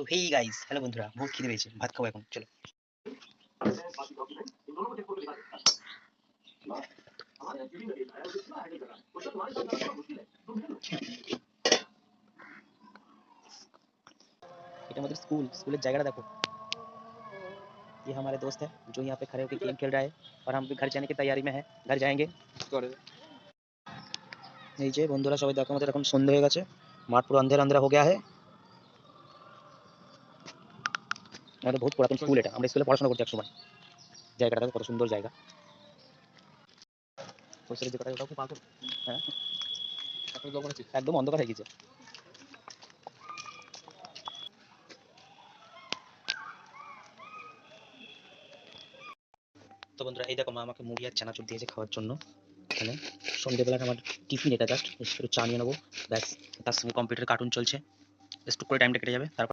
তো hey guys, hello বন্ধুরা, বহুত খিদে পেয়েছে, ভাত খাবো এখন, চলো। এটা আমাদের स्कूलेর জায়গাটা देखो। ये हमारे दोस्त है जो यहाँ पे खड़े होकर गेम खेल रहा है और हम भी घर जाने की तैयारी में है। घर जाएंगे। এই যে বন্ধুরা সবাই দেখো, আমাদের এখন সন্ধ্যা হয়ে গেছে, মাঠ পুরো अंधेरा अंधेरा हो गया है। আমাদের বহুত পুরাতন স্কুল, এটা আমরা স্কুলে পড়াশোনা করতে এক সময়। জায়গাটা দেখো কত সুন্দর জায়গা। ওই সাইডে যে কথা ওটাও খুব পাগল। হ্যাঁ, একদম অন্ধকার হয়ে গেছে। তো বন্ধুরা এই দেখো, মা আমাকে মুড়ি আর চানাচুর দিয়েছে খাওয়ার জন্য। এখানে সন্ধ্যেবেলার আমার টিফিন এটা, জাস্ট একটু চা নিয়ে নেবো, ব্যাস। তার সঙ্গে কম্পিউটার কার্টুন চলছে, একটু করে টাইমটা কেটে যাবে। তারপর